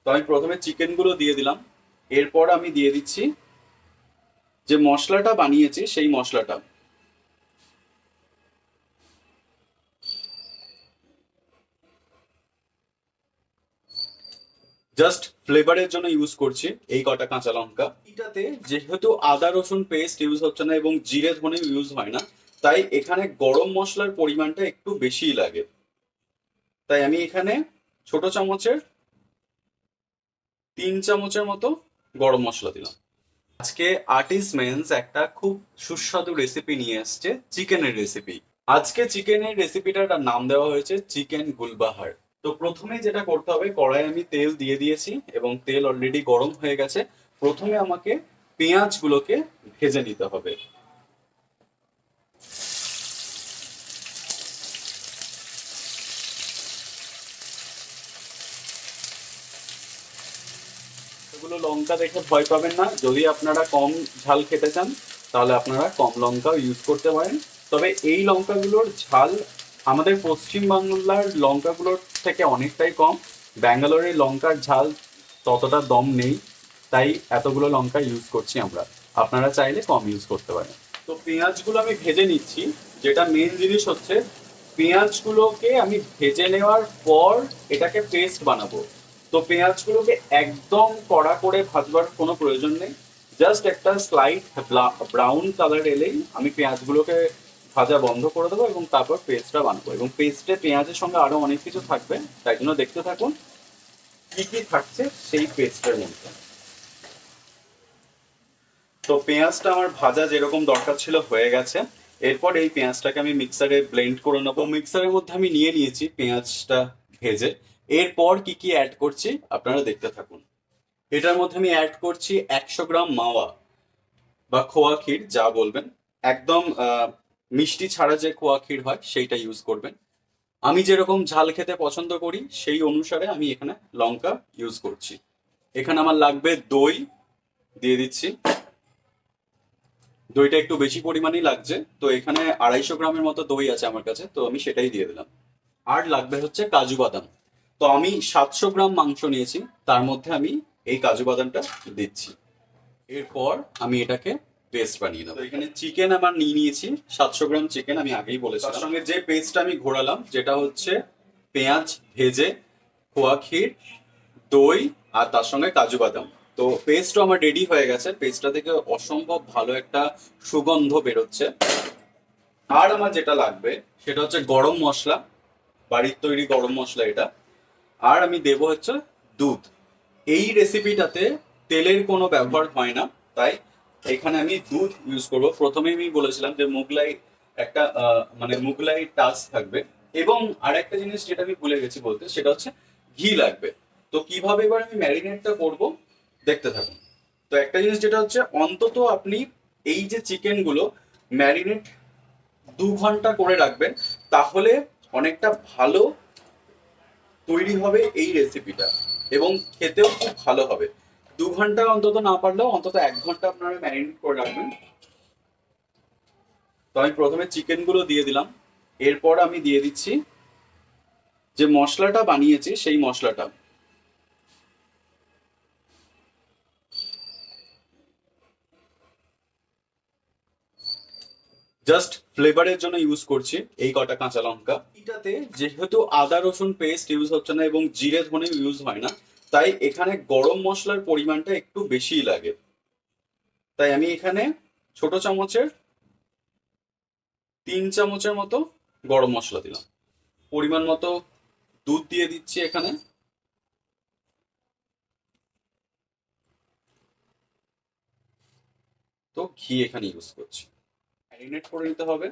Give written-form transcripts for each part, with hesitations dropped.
তো আমি প্রথমে চিকেন গুলো দিয়ে দিলাম। এরপর আমি দিয়ে দিচ্ছি যে মশলাটা বানিয়েছি সেই মশলাটা। জাস্ট ফ্লেভারের জন্য ইউজ করছি এই কটা কাঁচা লঙ্কা। এটাতে যেহেতু আদা রসুন পেস্ট ইউজ হচ্ছে না এবং জিরে ধনে ইউজ হয় না, তাই এখানে গরম মশলার পরিমাণটা একটু বেশিই লাগে। তাই আমি এখানে ছোট চামচের 3 চামচের মতো গরম মশলা দিলাম। আজকে আর্টিস্ট মেন্স একটা খুব সুস্বাদু রেসিপি নিয়ে এসছে, চিকেনের রেসিপি। আজকে চিকেনের রেসিপিটার নাম দেওয়া হয়েছে চিকেন গুলবাহার। তো প্রথমে যেটা করতে হবে, কড়াই আমি তেল দিয়ে দিয়েছি এবং তেল অলরেডি গরম হয়ে গেছে। প্রথমে আমাকে পেঁয়াজগুলোকে ভেজে নিতে হবে। এগুলো লঙ্কা দেখে ভয় পাবেন না, যদি আপনারা কম ঝাল খেতে চান তাহলে আপনারা কম লঙ্কা ইউজ করতে পারেন। তবে এই লঙ্কাগুলোর ঝাল আমাদের পশ্চিম বাংলার লঙ্কাগুলোর থেকে অনেকটাই কম। ব্যাঙ্গালোরের লঙ্কার ঝাল ততটা দম নেই, তাই এতগুলো লঙ্কা ইউজ করছি আমরা। আপনারা চাইলে কম ইউজ করতে পারেন। তো পেঁয়াজগুলো আমি ভেজে নিচ্ছি। যেটা মেন জিনিস হচ্ছে, পেঁয়াজগুলোকে আমি ভেজে নেওয়ার পর এটাকে পেস্ট বানাবো। তো পেঁয়াজগুলোকে একদম কড়া করে ভাজবার কোনো প্রয়োজন নেই। জাস্ট একটা স্লাইট ব্রাউন কালার এলেই আমি পেঁয়াজগুলোকে ভাজা বন্ধ করে দেবো এবং তারপর পেস্টটা বানাবো। এবং পেস্টে পেঁয়াজের সঙ্গে আরো অনেক কিছু থাকবে, তাই জন্য দেখতে থাকুন কি কি থাকছে সেই পেস্টের মধ্যে। তো পেঁয়াজটা আমার ভাজা যেরকম দরকার ছিল হয়ে গেছে। এরপর এই পেঁয়াজটাকে আমি মিক্সারে ব্লেন্ড করে নেবো। মিক্সারের মধ্যে আমি নিয়ে নিয়েছি পেঁয়াজটা ভেজে। এরপর কি কি অ্যাড করছি আপনারা দেখতে থাকুন। এটার মধ্যে আমি অ্যাড করছি 100 গ্রাম মাওয়া বা খোয়া ক্ষীর, যা বলবেন। একদম মিষ্টি ছাড়া যে খোয়া ক্ষীর হয় সেইটা ইউজ করবেন। আমি যেরকম ঝাল খেতে পছন্দ করি সেই অনুসারে আমি এখানে লঙ্কা ইউজ করছি। এখানে আমার লাগবে দই, দিয়ে দিচ্ছি। দইটা একটু বেশি পরিমাণেই লাগছে, তো এখানে 250 গ্রামের মতো দই আছে আমার কাছে, তো আমি সেটাই দিয়ে দিলাম। আর লাগবে হচ্ছে কাজু বাদাম। তো আমি 700 গ্রাম মাংস নিয়েছি, তার মধ্যে আমি এই কাজু বাদামটা দিচ্ছি। এরপর আমি এটাকে পেস্ট বানিয়ে নেবো। তো এখানে চিকেন আমার নিয়ে নিয়েছি, 700 গ্রাম চিকেন আমি আগেই বলেছি। তার সঙ্গে যে পেস্ট আমি ঘোরালাম, যেটা হচ্ছে পেঁয়াজ ভেজে, খোয়া ক্ষীর, দই, আর তার সঙ্গে কাজু বাদাম। তো পেস্টও আমার রেডি হয়ে গেছে। পেস্টটা থেকে অসম্ভব ভালো একটা সুগন্ধ বেরোচ্ছে। আর আমার যেটা লাগবে সেটা হচ্ছে গরম মশলা, বাড়ির তৈরি গরম মশলা এটা। আর আমি দেবো হচ্ছে দুধ। এই রেসিপিটাতে তেলের কোনো ব্যবহার হয় না, তাই এখানে আমি দুধ ইউজ করব। প্রথমে আমি বলেছিলাম যে মুগলাই একটা মানে মুগলাই টাচ থাকবে। এবং আরেকটা জিনিস যেটা আমি ভুলে গেছি বলতে, সেটা হচ্ছে ঘি লাগবে। তো কিভাবে এবার আমি ম্যারিনেটটা করব দেখতে থাকুন। তো একটা জিনিস যেটা হচ্ছে, অন্তত আপনি এই যে চিকেন গুলো ম্যারিনেট 2 ঘন্টা করে রাখবেন, তাহলে অনেকটা ভালো তৈরি হবে এই রেসিপিটা এবং খেতেও খুব ভালো হবে। 2 ঘন্টা অন্তত না পারলেও অন্তত 1 ঘন্টা আপনারা ম্যারিনেট করে রাখবেন। তো আমি প্রথমে চিকেন গুলো দিয়ে দিলাম। এরপর আমি দিয়ে দিচ্ছি যে মশলাটা বানিয়েছি সেই মশলাটা। জাস্ট ফ্লেভারের জন্য ইউজ করছি এই কটা কাঁচা লঙ্কা। এটাতে যেহেতু আদা রসুন পেস্ট ইউজ হচ্ছে না এবং জিরে ধনে ইউজ হয় না, তাই এখানে গরম মশলার পরিমাণটা একটু বেশিই লাগে। তাই আমি এখানে ছোট চামচের 3 চামচের মতো গরম মশলা দিলাম। পরিমাণ মতো দুধ দিয়ে দিচ্ছি এখানে। তো ঘি এখানে ইউজ করছি। ম্যারিনেট করে নিতে হবে।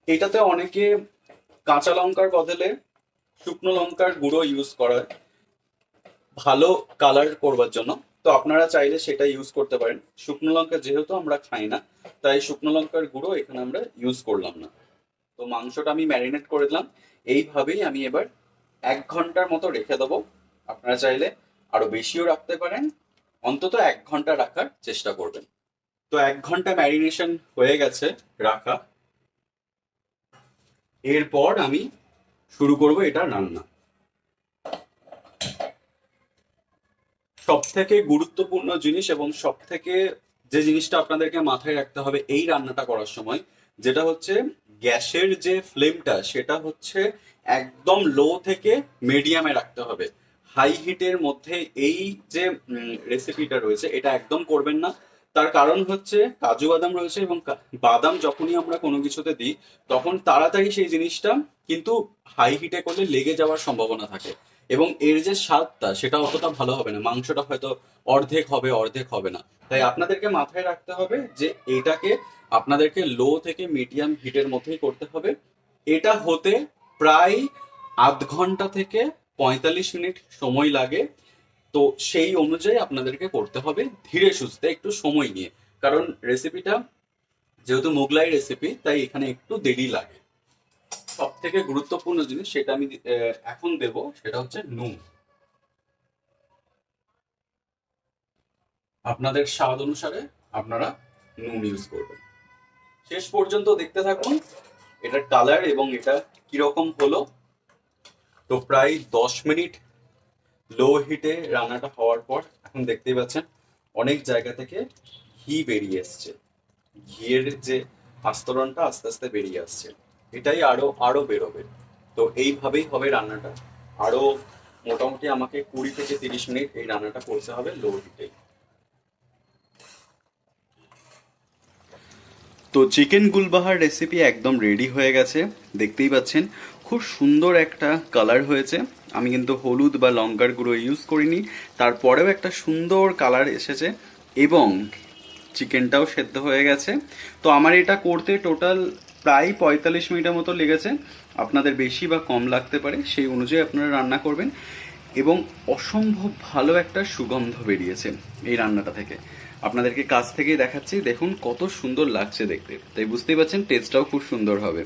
এটাতে অনেকে কাঁচা লঙ্কার বদলে শুকনো লঙ্কার গুঁড়ো ইউজ করে ভালো কালার করবার জন্য। তো আপনারা চাইলে সেটা ইউজ করতে পারেন। শুকনো লঙ্কা যেহেতু আমরা খাই না, তাই শুকনো লঙ্কার গুঁড়ো এখানে আমরা ইউজ করলাম না। তো মাংসটা আমি ম্যারিনেট করে দিলাম। এইভাবেই আমি এবার 1 ঘন্টার মতো রেখে দেবো। আপনারা চাইলে আরো বেশিও রাখতে পারেন, অন্তত 1 ঘন্টা রাখার চেষ্টা করবেন। তো 1 ঘন্টা ম্যারিনেশন হয়ে গেছে রাখা। এরপর আমি শুরু করব এটা রান্না। সব থেকে গুরুত্বপূর্ণ জিনিস এবং সব থেকে যে জিনিসটা আপনাদেরকে মাথায় রাখতে হবে এই রান্নাটা করার সময়, যেটা হচ্ছে গ্যাসের যে ফ্লেমটা সেটা হচ্ছে একদম লো থেকে মিডিয়ামে রাখতে হবে। হাই হিটের মধ্যে এই যে রেসিপিটা রয়েছে এটা একদম করবেন না। তার কারণ হচ্ছে কাজু বাদাম রয়েছে, এবং বাদাম যখনই আমরা কোনো কিছুতে দিই তখন তাড়াতাড়ি সেই জিনিসটা কিন্তু হাই হিটে করলে লেগে যাওয়ার সম্ভাবনা থাকে, এবং এর যে স্বাদটা সেটা অতটা ভালো হবে না, মাংসটা হয়তো অর্ধেক হবে অর্ধেক হবে না। তাই আপনাদেরকে মাথায় রাখতে হবে যে এটাকে আপনাদেরকে লো থেকে মিডিয়াম হিটের মধ্যেই করতে হবে। এটা হতে প্রায় আধ ঘন্টা থেকে 45 মিনিট সময় লাগে। তো সেই অনুযায়ী আপনাদেরকে করতে হবে ধীরে সুস্থে, একটু সময় নিয়ে, কারণ রেসিপিটা যেহেতু মোগলাই রেসিপি তাই এখানে একটু দেরি লাগে। সব থেকে গুরুত্বপূর্ণ জিনিস সেটা আমি এখন দেব, সেটা হচ্ছে নুন। আপনাদের স্বাদ অনুসারে আপনারা নুন ইউজ করবেন। শেষ পর্যন্ত দেখতে থাকুন এটার কালার এবং এটা কিরকম হলো। তো প্রায় 10 মিনিট লো হিটে রান্নাটা হওয়ার পর এখন দেখতেই পাচ্ছেন অনেক জায়গা থেকে ঘি বেরিয়ে এসছে। ঘিয়ের যে আস্তরণটা আস্তে আস্তে বেরিয়ে আসছে, এটাই আরো আরো বেরোবে। তো এইভাবেই হবে রান্নাটা। আরো মোটামুটি আমাকে 20 থেকে 30 মিনিট এই রান্নাটা করতে হবে লো হিটে। তো চিকেন গুলবাহার রেসিপি একদম রেডি হয়ে গেছে, দেখতেই পাচ্ছেন খুব সুন্দর একটা কালার হয়েছে। আমি কিন্তু হলুদ বা লঙ্কার গুঁড়ো ইউজ করিনি, তারপরেও একটা সুন্দর কালার এসেছে এবং চিকেনটাও সেদ্ধ হয়ে গেছে। তো আমার এটা করতে টোটাল প্রায় 45 মিনিটের মতো লেগেছে। আপনাদের বেশি বা কম লাগতে পারে, সেই অনুযায়ী আপনারা রান্না করবেন। এবং অসম্ভব ভালো একটা সুগন্ধ বেরিয়েছে এই রান্নাটা থেকে। আপনাদেরকে কাছ থেকেই দেখাচ্ছি, দেখুন কত সুন্দর লাগছে দেখতে, তাই বুঝতেই পারছেন টেস্টটাও খুব সুন্দর হবে।